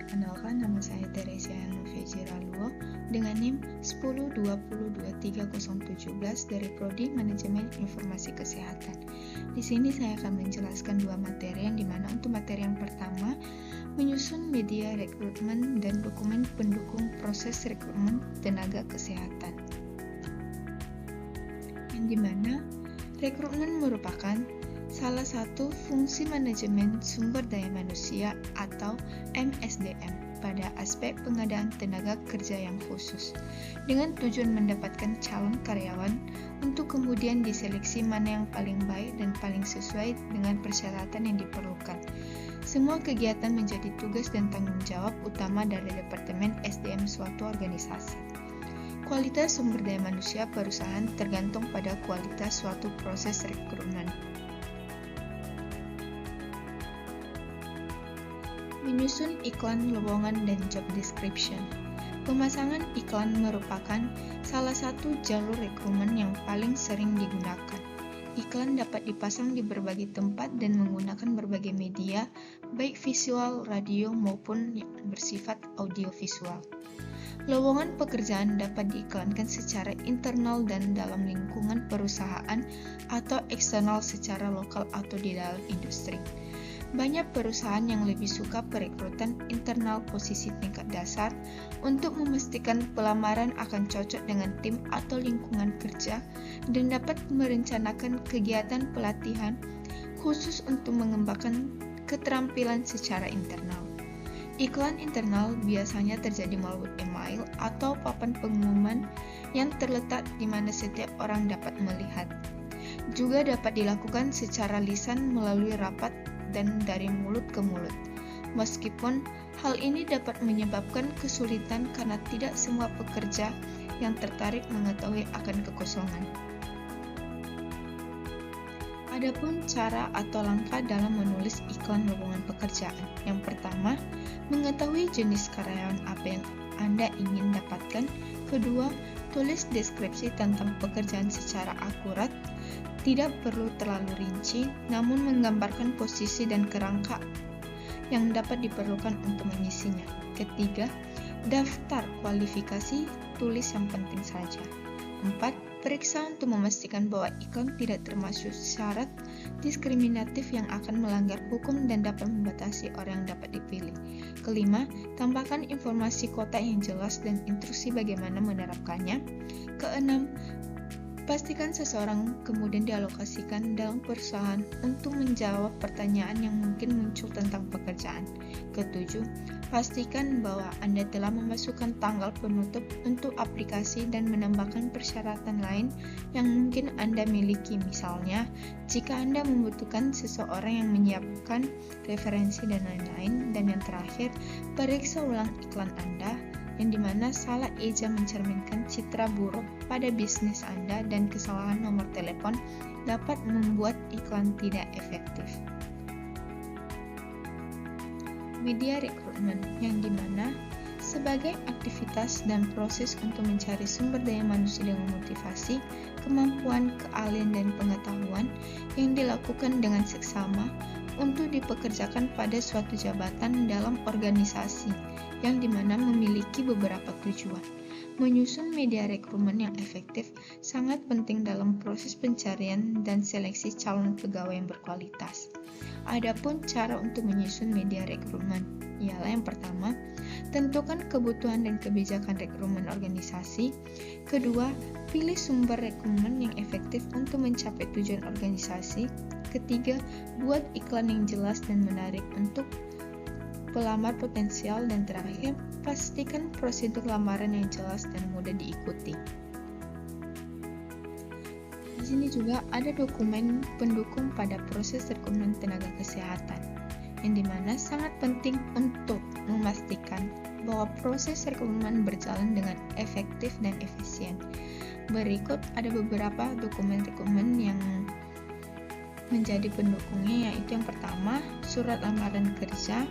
Perkenalkan, nama saya Teresia Novia Jiraluo dengan NIM 1020230017 dari Prodi Manajemen Informasi Kesehatan. Di sini saya akan menjelaskan dua materi, yang dimana untuk materi yang pertama menyusun media rekrutmen dan dokumen pendukung proses rekrutmen tenaga kesehatan. Yang dimana rekrutmen merupakan salah satu fungsi manajemen sumber daya manusia atau MSDM pada aspek pengadaan tenaga kerja yang khusus, dengan tujuan mendapatkan calon karyawan untuk kemudian diseleksi mana yang paling baik dan paling sesuai dengan persyaratan yang diperlukan. Semua kegiatan menjadi tugas dan tanggung jawab utama dari Departemen SDM suatu organisasi. Kualitas sumber daya manusia perusahaan tergantung pada kualitas suatu proses rekrutmen. Menyusun iklan lowongan dan job description. Pemasangan iklan merupakan salah satu jalur rekrutmen yang paling sering digunakan. Iklan dapat dipasang di berbagai tempat dan menggunakan berbagai media, baik visual, radio, maupun yang bersifat audiovisual. Lowongan pekerjaan dapat diiklankan secara internal dan dalam lingkungan perusahaan atau eksternal secara lokal atau di dalam industri. Banyak perusahaan yang lebih suka perekrutan internal posisi tingkat dasar untuk memastikan pelamaran akan cocok dengan tim atau lingkungan kerja dan dapat merencanakan kegiatan pelatihan khusus untuk mengembangkan keterampilan secara internal. Iklan internal biasanya terjadi melalui email atau papan pengumuman yang terletak di mana setiap orang dapat melihat. Juga dapat dilakukan secara lisan melalui rapat dan dari mulut ke mulut. Meskipun hal ini dapat menyebabkan kesulitan karena tidak semua pekerja yang tertarik mengetahui akan kekosongan. Adapun cara atau langkah dalam menulis iklan lowongan pekerjaan. Yang pertama, mengetahui jenis karyawan apa yang Anda ingin dapatkan. Kedua, tulis deskripsi tentang pekerjaan secara akurat. Tidak perlu terlalu rinci, namun menggambarkan posisi dan kerangka yang dapat diperlukan untuk mengisinya. Ketiga, daftar kualifikasi, tulis yang penting saja. 4. Periksa untuk memastikan bahwa iklan tidak termasuk syarat diskriminatif yang akan melanggar hukum dan dapat membatasi orang yang dapat dipilih. Kelima, tambahkan informasi kota yang jelas dan instruksi bagaimana menerapkannya. Keenam, pastikan seseorang kemudian dialokasikan dalam perusahaan untuk menjawab pertanyaan yang mungkin muncul tentang pekerjaan. Ketujuh, pastikan bahwa Anda telah memasukkan tanggal penutup untuk aplikasi dan menambahkan persyaratan lain yang mungkin Anda miliki. Misalnya, jika Anda membutuhkan seseorang yang menyiapkan referensi dan lain-lain. Dan yang terakhir, periksa ulang iklan Anda, yang dimana salah eja mencerminkan citra buruk pada bisnis Anda dan kesalahan nomor telepon dapat membuat iklan tidak efektif. Media rekrutmen, yang dimana sebagai aktivitas dan proses untuk mencari sumber daya manusia dengan motivasi, kemampuan, keahlian, dan pengetahuan yang dilakukan dengan seksama untuk dipekerjakan pada suatu jabatan dalam organisasi, yang dimana memiliki beberapa tujuan. Menyusun media rekrutmen yang efektif sangat penting dalam proses pencarian dan seleksi calon pegawai yang berkualitas. Adapun cara untuk menyusun media rekrutmen ialah yang pertama, tentukan kebutuhan dan kebijakan rekrutmen organisasi. Kedua, pilih sumber rekrutmen yang efektif untuk mencapai tujuan organisasi. Ketiga, buat iklan yang jelas dan menarik untuk pelamar potensial. Dan terakhir, pastikan prosedur lamaran yang jelas dan mudah diikuti. Di sini juga ada dokumen pendukung pada proses rekrutmen tenaga kesehatan, yang dimana sangat penting untuk memastikan bahwa proses rekrutmen berjalan dengan efektif dan efisien. Berikut ada beberapa dokumen rekrutmen yang menjadi pendukungnya, yaitu yang pertama, surat lamaran kerja,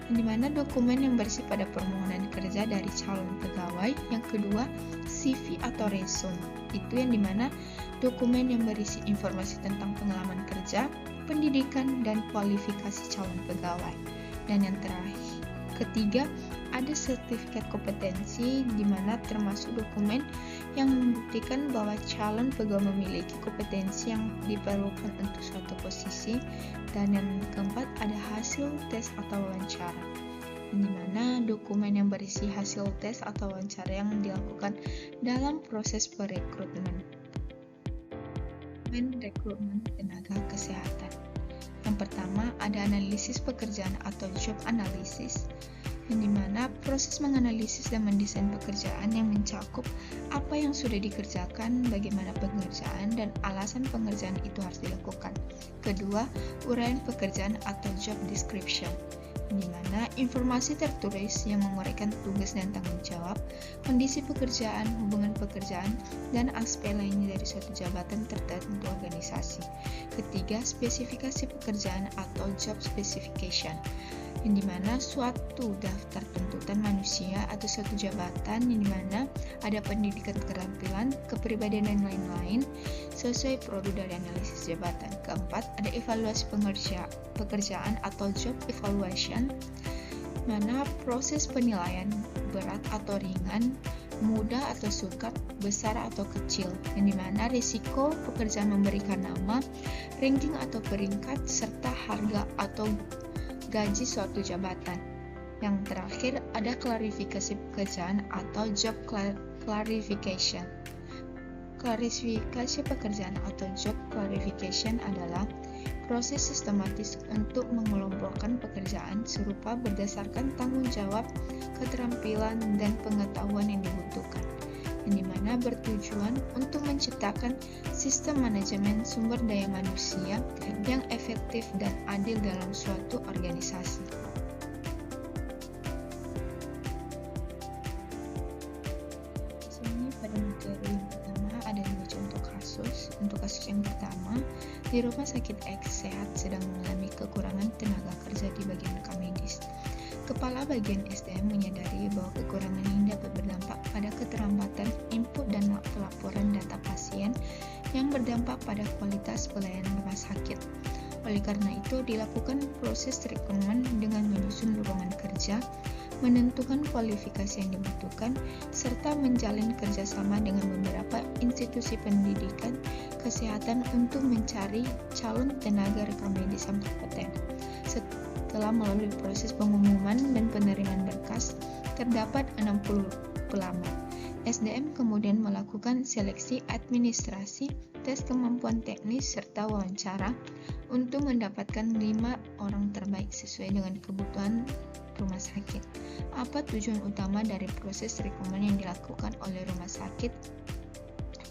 yang dimana dokumen yang berisi pada permohonan kerja dari calon pegawai. Yang kedua, CV atau resume, itu yang dimana dokumen yang berisi informasi tentang pengalaman kerja, pendidikan, dan kualifikasi calon pegawai. Dan yang terakhir, Ketiga, ada sertifikat kompetensi di mana termasuk dokumen yang membuktikan bahwa calon pegawai memiliki kompetensi yang diperlukan untuk suatu posisi. Dan yang keempat, ada hasil tes atau wawancara, di mana dokumen yang berisi hasil tes atau wawancara yang dilakukan dalam proses perekrutmen. Rekrutmen tenaga kesehatan. Yang pertama, ada analisis pekerjaan atau job analysis, yang dimana proses menganalisis dan mendesain pekerjaan yang mencakup apa yang sudah dikerjakan, bagaimana pengerjaan, dan alasan pengerjaan itu harus dilakukan. Kedua, uraian pekerjaan atau job description, di mana informasi tertulis yang menguraikan tugas dan tanggung jawab, kondisi pekerjaan, hubungan pekerjaan, dan aspek lainnya dari suatu jabatan tertentu organisasi. Ketiga, spesifikasi pekerjaan atau job specification, yang dimana suatu daftar tuntutan manusia atau suatu jabatan yang dimana ada pendidikan, keterampilan, kepribadian, dan lain-lain sesuai produk dari analisis jabatan. Keempat, ada evaluasi pekerjaan atau job evaluation, mana proses penilaian berat atau ringan, mudah atau sukar, besar atau kecil, yang dimana risiko pekerjaan memberikan nama, ranking atau peringkat, serta harga atau gaji suatu jabatan. Yang terakhir, ada klarifikasi pekerjaan atau job clarification. Klarifikasi pekerjaan atau job clarification adalah proses sistematis untuk mengelompokkan pekerjaan serupa berdasarkan tanggung jawab, keterampilan, dan pengetahuan yang dibutuhkan, yang dimana bertujuan untuk menciptakan sistem manajemen sumber daya manusia yang efektif dan adil dalam suatu organisasi. Sini pada materi yang pertama ada 2 contoh kasus. Untuk kasus yang pertama, di rumah sakit X sehat sedang mengalami kekurangan tenaga kerja di bagian medis. Kepala bagian SDM menyadari bahwa kekurangan ini dapat berdampak pada keterlambatan input dan pelaporan data pasien yang berdampak pada kualitas pelayanan rumah sakit. Oleh karena itu, dilakukan proses rekrutmen dengan menyusun lowongan kerja, menentukan kualifikasi yang dibutuhkan, serta menjalin kerjasama dengan beberapa institusi pendidikan kesehatan untuk mencari calon tenaga rekam medis yang kompeten. Setelah melalui proses pengumuman dan penerimaan berkas, terdapat 60 pelamar. SDM kemudian melakukan seleksi administrasi, tes kemampuan teknis, serta wawancara untuk mendapatkan 5 orang terbaik sesuai dengan kebutuhan rumah sakit. Apa tujuan utama dari proses rekrutmen yang dilakukan oleh rumah sakit?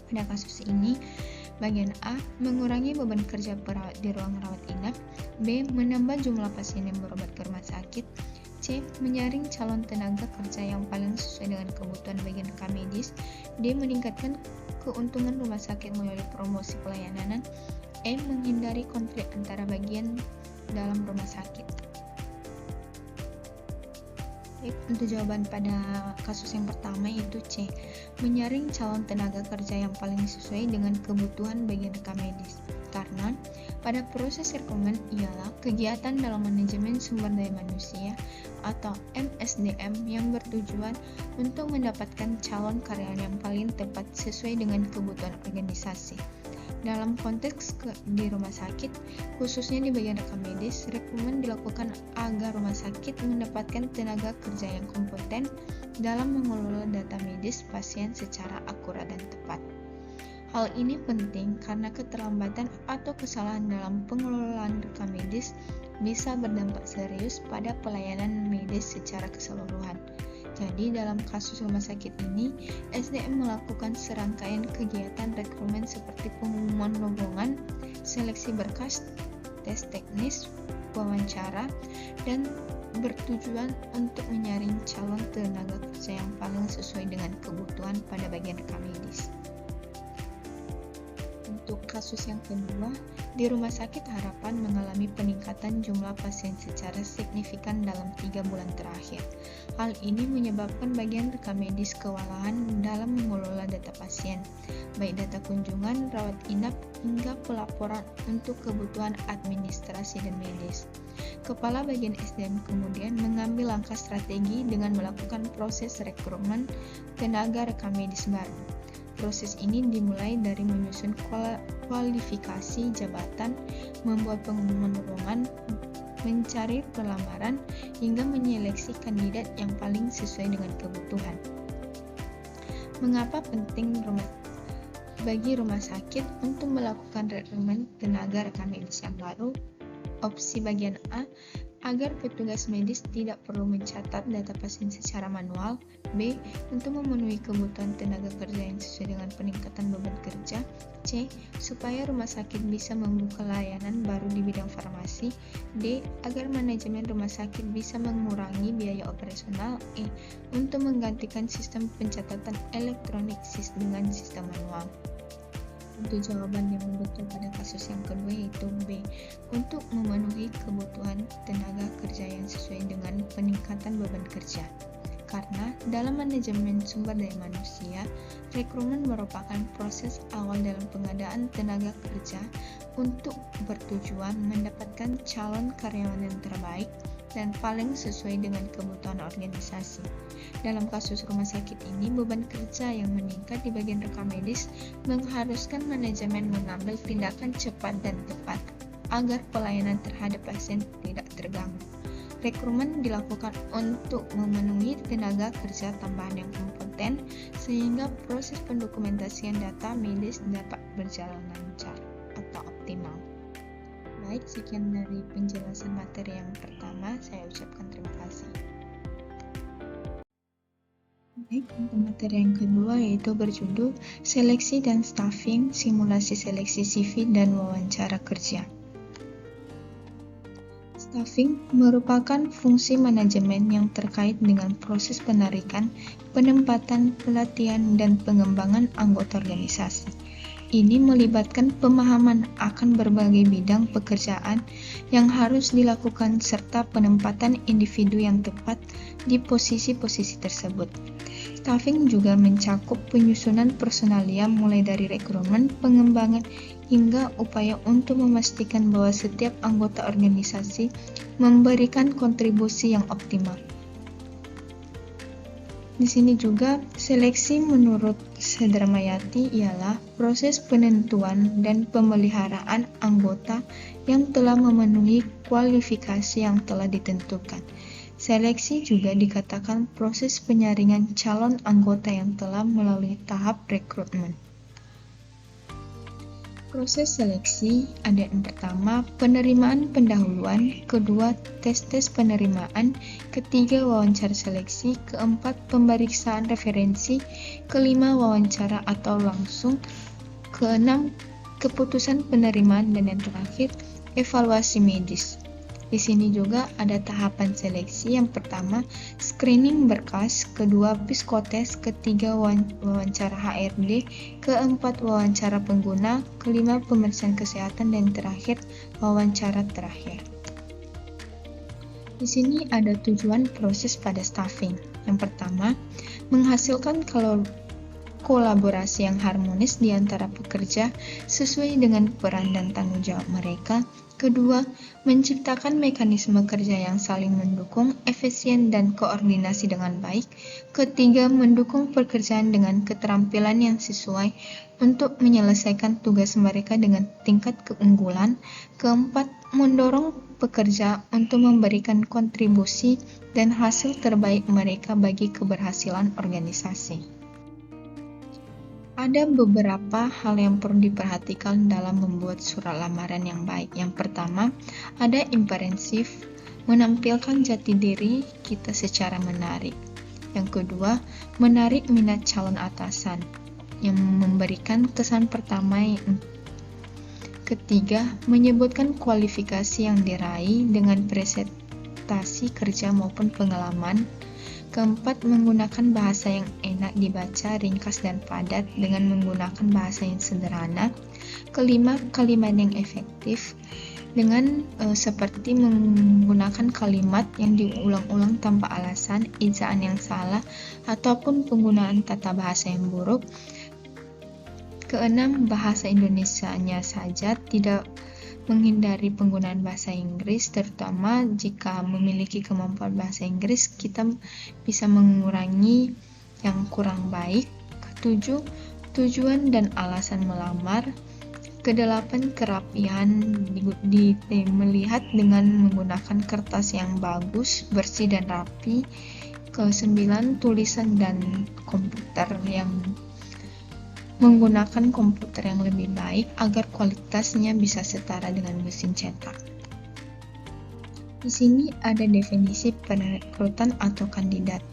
Pada kasus ini, bagian A, mengurangi beban kerja perawat di ruang rawat inap. B, menambah jumlah pasien yang berobat ke rumah sakit. C, menyaring calon tenaga kerja yang paling sesuai dengan kebutuhan bagian rekam medis. D, meningkatkan keuntungan rumah sakit melalui promosi pelayanan. E, menghindari konflik antara bagian dalam rumah sakit. Untuk jawaban pada kasus yang pertama yaitu C, menyaring calon tenaga kerja yang paling sesuai dengan kebutuhan bagian rekam medis. Karena pada proses rekrutmen ialah kegiatan dalam manajemen sumber daya manusia atau MSDM yang bertujuan untuk mendapatkan calon karyawan yang paling tepat sesuai dengan kebutuhan organisasi. Dalam konteks di rumah sakit, khususnya di bagian rekam medis, rekrutmen dilakukan agar rumah sakit mendapatkan tenaga kerja yang kompeten dalam mengelola data medis pasien secara akurat dan tepat. Hal ini penting karena keterlambatan atau kesalahan dalam pengelolaan rekam medis bisa berdampak serius pada pelayanan medis secara keseluruhan. Jadi dalam kasus rumah sakit ini, SDM melakukan serangkaian kegiatan rekrutmen seperti pengumuman lowongan, seleksi berkas, tes teknis, wawancara, dan bertujuan untuk menyaring calon tenaga kerja yang paling sesuai dengan kebutuhan pada bagian rekam medis. Untuk kasus yang kedua, di Rumah Sakit Harapan mengalami peningkatan jumlah pasien secara signifikan dalam 3 bulan terakhir. Hal ini menyebabkan bagian rekam medis kewalahan dalam mengelola data pasien, baik data kunjungan, rawat inap, hingga pelaporan untuk kebutuhan administrasi dan medis. Kepala Bagian SDM kemudian mengambil langkah strategi dengan melakukan proses rekrutmen tenaga rekam medis baru. Proses ini dimulai dari menyusun kualifikasi jabatan, membuat pengumuman lowongan, mencari pelamaran, hingga menyeleksi kandidat yang paling sesuai dengan kebutuhan. Mengapa penting bagi rumah sakit untuk melakukan rekrutmen tenaga rekam medis yang baru? Opsi bagian A, agar petugas medis tidak perlu mencatat data pasien secara manual. B, untuk memenuhi kebutuhan tenaga kerja yang sesuai dengan peningkatan beban kerja. C, supaya rumah sakit bisa membuka layanan baru di bidang farmasi. D, agar manajemen rumah sakit bisa mengurangi biaya operasional. E, untuk menggantikan sistem pencatatan elektronik dengan sistem manual. Untuk jawaban yang betul pada kasus yang kedua yaitu B, untuk memenuhi kebutuhan tenaga kerja yang sesuai dengan peningkatan beban kerja. Karena dalam manajemen sumber daya manusia, rekrutmen merupakan proses awal dalam pengadaan tenaga kerja untuk bertujuan mendapatkan calon karyawan yang terbaik dan paling sesuai dengan kebutuhan organisasi. Dalam kasus rumah sakit ini, beban kerja yang meningkat di bagian rekam medis mengharuskan manajemen mengambil tindakan cepat dan tepat agar pelayanan terhadap pasien tidak terganggu. Rekrutmen dilakukan untuk memenuhi tenaga kerja tambahan yang kompeten sehingga proses pendokumentasian data medis dapat berjalan lancar atau optimal. Baik, sekian dari penjelasan materi yang pertama. Saya ucapkan terima kasih. Baik, untuk materi yang kedua yaitu berjudul Seleksi dan Staffing, Simulasi Seleksi CV dan Wawancara Kerja. Staffing merupakan fungsi manajemen yang terkait dengan proses penarikan, penempatan, pelatihan, dan pengembangan anggota organisasi. Ini melibatkan pemahaman akan berbagai bidang pekerjaan yang harus dilakukan serta penempatan individu yang tepat di posisi-posisi tersebut. Staffing juga mencakup penyusunan personalia mulai dari rekrutmen, pengembangan, hingga upaya untuk memastikan bahwa setiap anggota organisasi memberikan kontribusi yang optimal. Di sini juga seleksi menurut Sedramayati ialah proses penentuan dan pemeliharaan anggota yang telah memenuhi kualifikasi yang telah ditentukan. Seleksi juga dikatakan proses penyaringan calon anggota yang telah melalui tahap rekrutmen. Proses seleksi ada yang pertama, penerimaan pendahuluan, kedua, tes-tes penerimaan, ketiga, wawancara seleksi, keempat, pemeriksaan referensi, kelima, wawancara atau langsung, keenam, keputusan penerimaan, dan yang terakhir, evaluasi medis. Di sini juga ada tahapan seleksi. Yang pertama, screening berkas, kedua, psikotes, ketiga, wawancara HRD, keempat, wawancara pengguna, kelima, pemeriksaan kesehatan, dan terakhir, wawancara terakhir. Di sini ada tujuan proses pada staffing. Yang pertama, menghasilkan kolaborasi yang harmonis di antara pekerja sesuai dengan peran dan tanggung jawab mereka. Kedua, menciptakan mekanisme kerja yang saling mendukung, efisien, dan koordinasi dengan baik. Ketiga, mendukung pekerjaan dengan keterampilan yang sesuai untuk menyelesaikan tugas mereka dengan tingkat keunggulan. Keempat, mendorong pekerja untuk memberikan kontribusi dan hasil terbaik mereka bagi keberhasilan organisasi. Ada beberapa hal yang perlu diperhatikan dalam membuat surat lamaran yang baik. Yang pertama, ada impresif, menampilkan jati diri kita secara menarik. Yang kedua, menarik minat calon atasan, yang memberikan kesan pertama. Ketiga, menyebutkan kualifikasi yang diraih dengan prestasi kerja maupun pengalaman. Keempat, menggunakan bahasa yang enak dibaca, ringkas dan padat dengan menggunakan bahasa yang sederhana. Kelima, kalimat yang efektif dengan seperti menggunakan kalimat yang diulang-ulang tanpa alasan, ejaan yang salah, ataupun penggunaan tata bahasa yang buruk. Keenam, bahasa Indonesianya saja, tidak menghindari penggunaan bahasa Inggris, terutama jika memiliki kemampuan bahasa Inggris, kita bisa mengurangi yang kurang baik. Ketujuh, tujuan dan alasan melamar. Kedelapan, kerapihan melihat dengan menggunakan kertas yang bagus, bersih dan rapi. Kesembilan, tulisan dan komputer yang menggunakan komputer yang lebih baik agar kualitasnya bisa setara dengan mesin cetak. Di sini ada definisi perekrutan atau kandidat.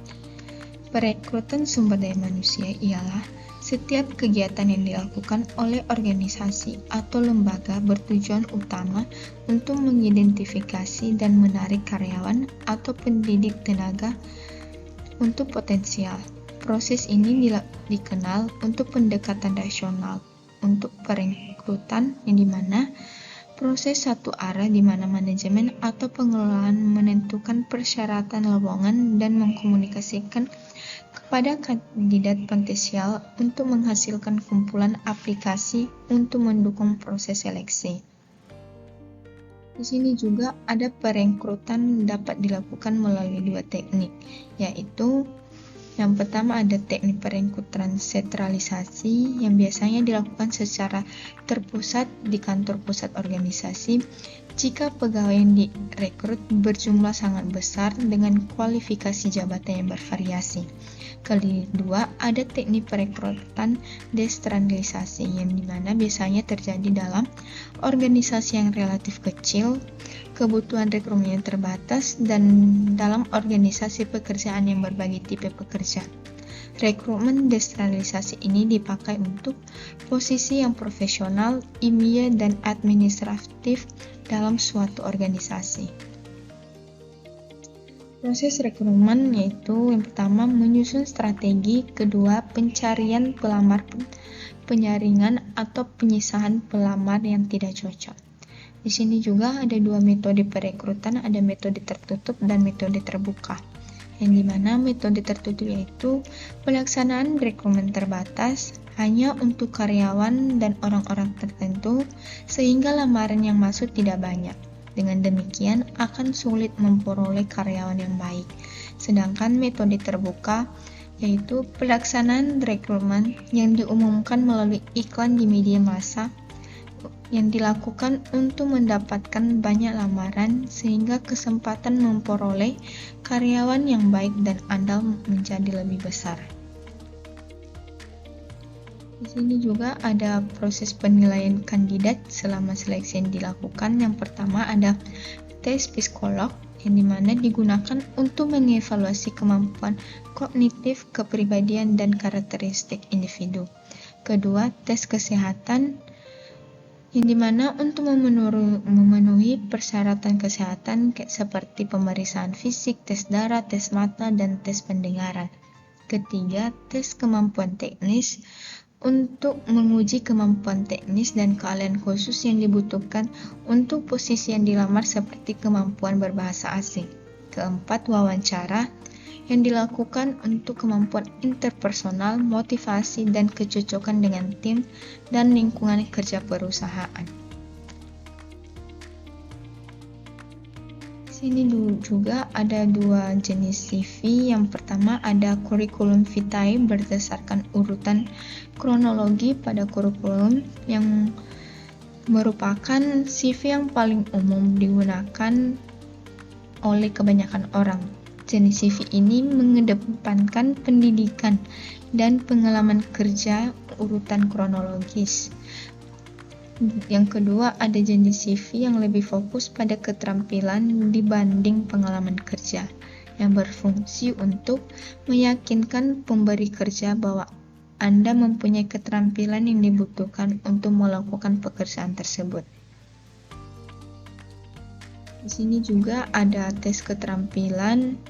Perekrutan sumber daya manusia ialah setiap kegiatan yang dilakukan oleh organisasi atau lembaga bertujuan utama untuk mengidentifikasi dan menarik karyawan atau pendidik tenaga untuk potensial. Proses ini dikenal untuk pendekatan rasional untuk perekrutan, yang dimana proses satu arah di mana manajemen atau pengelolaan menentukan persyaratan lowongan dan mengkomunikasikan kepada kandidat potensial untuk menghasilkan kumpulan aplikasi untuk mendukung proses seleksi. Di sini juga ada perekrutan dapat dilakukan melalui dua teknik, yaitu yang pertama ada teknik perekrutan sentralisasi yang biasanya dilakukan secara terpusat di kantor pusat organisasi jika pegawai yang direkrut berjumlah sangat besar dengan kualifikasi jabatan yang bervariasi. Kedua, ada teknik perekrutan desentralisasi yang dimana biasanya terjadi dalam organisasi yang relatif kecil, kebutuhan rekrutmen yang terbatas, dan dalam organisasi pekerjaan yang berbagi tipe pekerja. Rekrutmen desentralisasi ini dipakai untuk posisi yang profesional, ilmiah, dan administratif dalam suatu organisasi. Proses rekrutmen yaitu yang pertama menyusun strategi, kedua pencarian pelamar, penyaringan atau penyisahan pelamar yang tidak cocok. Di sini juga ada dua metode perekrutan, ada metode tertutup dan metode terbuka. Yang dimana metode tertutup yaitu pelaksanaan rekrutmen terbatas hanya untuk karyawan dan orang-orang tertentu sehingga lamaran yang masuk tidak banyak. Dengan demikian akan sulit memperoleh karyawan yang baik. Sedangkan metode terbuka yaitu pelaksanaan rekrutmen yang diumumkan melalui iklan di media massa yang dilakukan untuk mendapatkan banyak lamaran sehingga kesempatan memperoleh karyawan yang baik dan andal menjadi lebih besar. Di sini juga ada proses penilaian kandidat selama seleksi yang dilakukan. Yang pertama ada tes psikolog yang dimana digunakan untuk mengevaluasi kemampuan kognitif, kepribadian, dan karakteristik individu. Kedua, tes kesehatan yang dimana untuk memenuhi persyaratan kesehatan seperti pemeriksaan fisik, tes darah, tes mata, dan tes pendengaran. Ketiga, tes kemampuan teknis untuk menguji kemampuan teknis dan keahlian khusus yang dibutuhkan untuk posisi yang dilamar seperti kemampuan berbahasa asing. Keempat, wawancara yang dilakukan untuk kemampuan interpersonal, motivasi, dan kecocokan dengan tim dan lingkungan kerja perusahaan. Di sini juga ada dua jenis CV. Yang pertama ada kurikulum vitae berdasarkan urutan kronologi pada kurikulum yang merupakan CV yang paling umum digunakan oleh kebanyakan orang. Jenis CV ini mengedepankan pendidikan dan pengalaman kerja urutan kronologis. Yang kedua, ada jenis CV yang lebih fokus pada keterampilan dibanding pengalaman kerja, yang berfungsi untuk meyakinkan pemberi kerja bahwa Anda mempunyai keterampilan yang dibutuhkan untuk melakukan pekerjaan tersebut. Di sini juga ada tes keterampilan.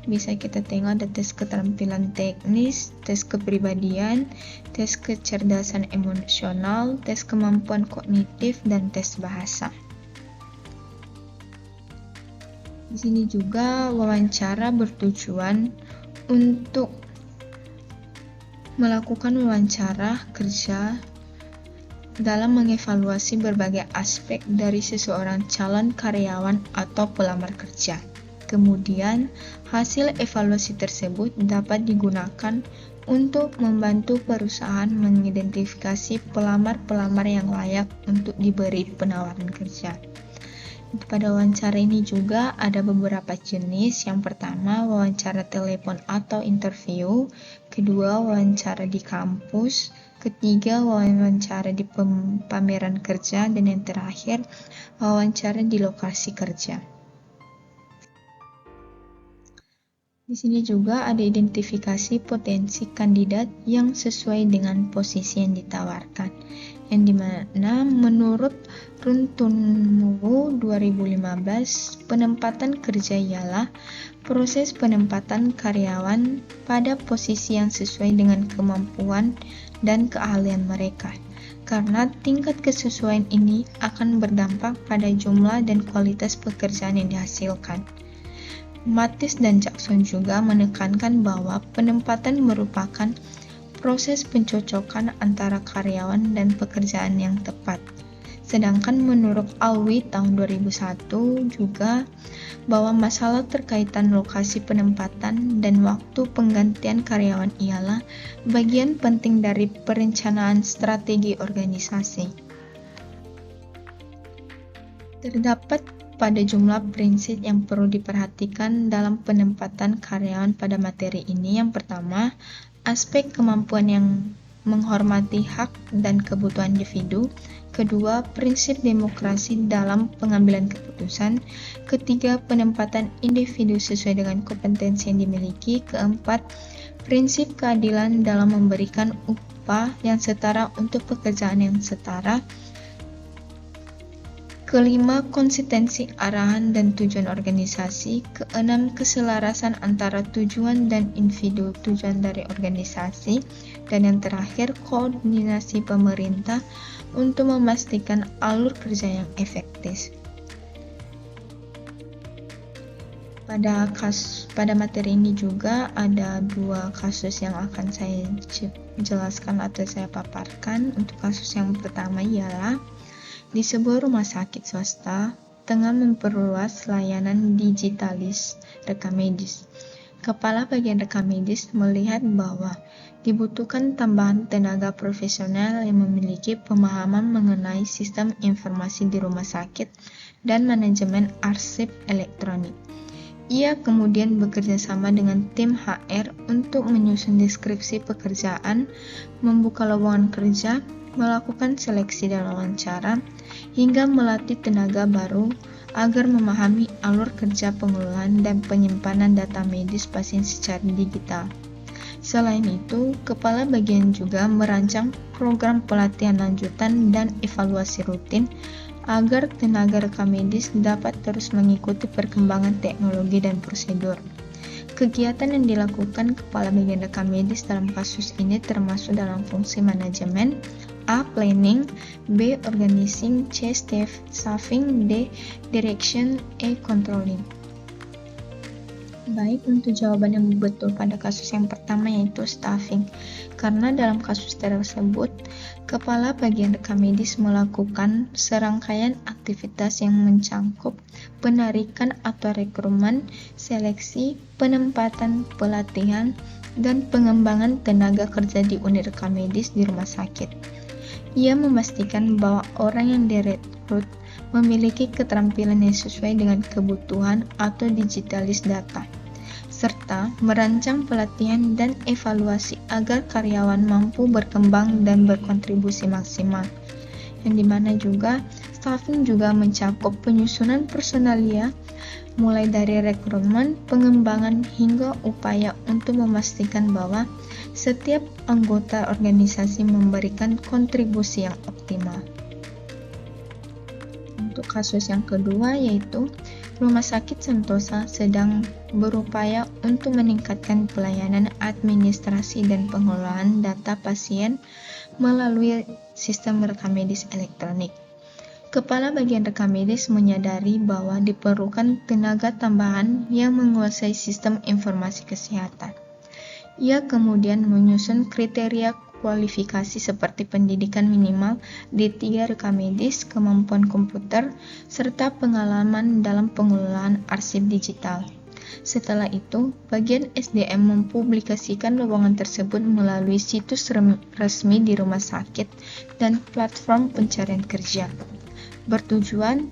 Bisa kita tengok ada tes keterampilan teknis, tes kepribadian, tes kecerdasan emosional, tes kemampuan kognitif, dan tes bahasa. Di sini juga wawancara bertujuan untuk melakukan wawancara kerja dalam mengevaluasi berbagai aspek dari seseorang calon karyawan atau pelamar kerja. Kemudian, hasil evaluasi tersebut dapat digunakan untuk membantu perusahaan mengidentifikasi pelamar-pelamar yang layak untuk diberi penawaran kerja. Pada wawancara ini juga ada beberapa jenis. Yang pertama, wawancara telepon atau interview. Kedua, wawancara di kampus. Ketiga, wawancara di pameran kerja. Dan yang terakhir, wawancara di lokasi kerja. Di sini juga ada identifikasi potensi kandidat yang sesuai dengan posisi yang ditawarkan, yang dimana menurut Runtunmu 2015, penempatan kerja ialah proses penempatan karyawan pada posisi yang sesuai dengan kemampuan dan keahlian mereka, karena tingkat kesesuaian ini akan berdampak pada jumlah dan kualitas pekerjaan yang dihasilkan. Mattis dan Jackson juga menekankan bahwa penempatan merupakan proses pencocokan antara karyawan dan pekerjaan yang tepat. Sedangkan menurut Alwi tahun 2001 juga bahwa masalah terkaitan lokasi penempatan dan waktu penggantian karyawan ialah bagian penting dari perencanaan strategi organisasi. Terdapat pada jumlah prinsip yang perlu diperhatikan dalam penempatan karyawan pada materi ini. Yang pertama, aspek kemampuan yang menghormati hak dan kebutuhan individu. Kedua, prinsip demokrasi dalam pengambilan keputusan. Ketiga, penempatan individu sesuai dengan kompetensi yang dimiliki. Keempat, prinsip keadilan dalam memberikan upah yang setara untuk pekerjaan yang setara. Kelima, konsistensi arahan dan tujuan organisasi. Keenam, keselarasan antara tujuan dan individu tujuan dari organisasi. Dan yang terakhir, koordinasi pemerintah untuk memastikan alur kerja yang efektif. Pada materi ini juga ada dua kasus yang akan saya jelaskan atau saya paparkan. Untuk kasus yang pertama ialah di sebuah rumah sakit swasta tengah memperluas layanan digitalis rekam medis. Kepala bagian rekam medis melihat bahwa dibutuhkan tambahan tenaga profesional yang memiliki pemahaman mengenai sistem informasi di rumah sakit dan manajemen arsip elektronik. Ia kemudian bekerja sama dengan tim HR untuk menyusun deskripsi pekerjaan, membuka lowongan kerja, melakukan seleksi dan wawancara, hingga melatih tenaga baru agar memahami alur kerja pengelolaan dan penyimpanan data medis pasien secara digital. Selain itu, kepala bagian juga merancang program pelatihan lanjutan dan evaluasi rutin agar tenaga rekam medis dapat terus mengikuti perkembangan teknologi dan prosedur. Kegiatan yang dilakukan kepala bagian rekam medis dalam kasus ini termasuk dalam fungsi manajemen, A. Planning, B. Organizing, C. Staffing, D. Direction, E. Controlling. Baik, untuk jawaban yang betul pada kasus yang pertama yaitu staffing. Karena dalam kasus tersebut, kepala bagian rekam medis melakukan serangkaian aktivitas yang mencangkup penarikan atau rekrutmen, seleksi, penempatan, pelatihan, dan pengembangan tenaga kerja di unit rekam medis di rumah sakit. Ia memastikan bahwa orang yang direkrut memiliki keterampilan yang sesuai dengan kebutuhan atau digitalis data, serta merancang pelatihan dan evaluasi agar karyawan mampu berkembang dan berkontribusi maksimal. Yang dimana juga staffing juga mencakup penyusunan personalia, mulai dari rekrutmen, pengembangan, hingga upaya untuk memastikan bahwa setiap anggota organisasi memberikan kontribusi yang optimal. Untuk kasus yang kedua yaitu Rumah Sakit Sentosa sedang berupaya untuk meningkatkan pelayanan administrasi dan pengelolaan data pasien melalui sistem rekam medis elektronik. Kepala bagian rekam medis menyadari bahwa diperlukan tenaga tambahan yang menguasai sistem informasi kesehatan. Ia kemudian menyusun kriteria kualifikasi seperti pendidikan minimal D3 rekam medis, kemampuan komputer, serta pengalaman dalam pengelolaan arsip digital. Setelah itu, bagian SDM mempublikasikan lowongan tersebut melalui situs resmi di rumah sakit dan platform pencarian kerja, bertujuan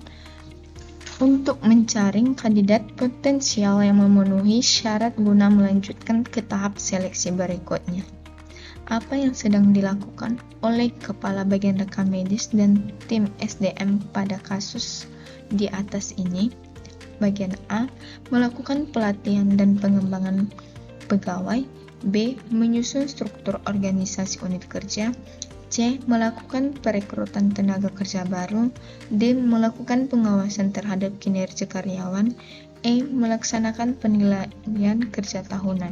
untuk menjaring kandidat potensial yang memenuhi syarat guna melanjutkan ke tahap seleksi berikutnya. Apa yang sedang dilakukan oleh Kepala Bagian Rekam Medis dan tim SDM pada kasus di atas ini? Bagian A, melakukan pelatihan dan pengembangan pegawai. B, menyusun struktur organisasi unit kerja. C, melakukan perekrutan tenaga kerja baru. D, melakukan pengawasan terhadap kinerja karyawan. E, melaksanakan penilaian kerja tahunan.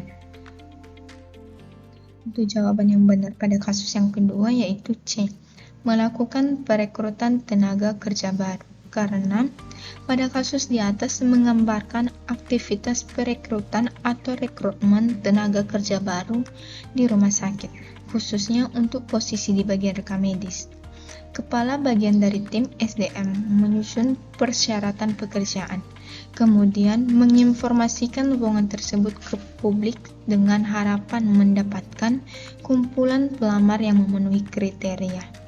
Untuk jawaban yang benar pada kasus yang kedua yaitu C, melakukan perekrutan tenaga kerja baru. Karena pada kasus di atas menggambarkan aktivitas perekrutan atau rekrutmen tenaga kerja baru di rumah sakit, khususnya untuk posisi di bagian rekam medis. Kepala bagian dari tim SDM menyusun persyaratan pekerjaan, kemudian menginformasikan lowongan tersebut ke publik dengan harapan mendapatkan kumpulan pelamar yang memenuhi kriteria.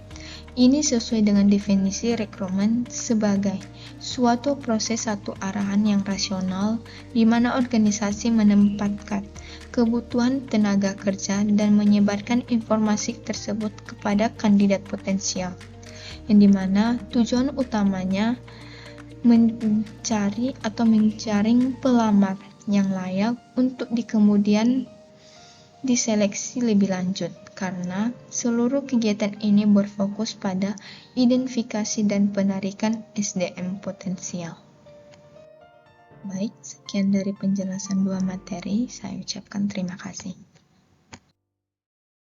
Ini sesuai dengan definisi rekrutmen sebagai suatu proses satu arahan yang rasional di mana organisasi menempatkan kebutuhan tenaga kerja dan menyebarkan informasi tersebut kepada kandidat potensial, yang dimana tujuan utamanya mencari atau menjaring pelamar yang layak untuk kemudian diseleksi lebih lanjut, karena seluruh kegiatan ini berfokus pada identifikasi dan penarikan SDM potensial. Baik, sekian dari penjelasan dua materi, saya ucapkan terima kasih.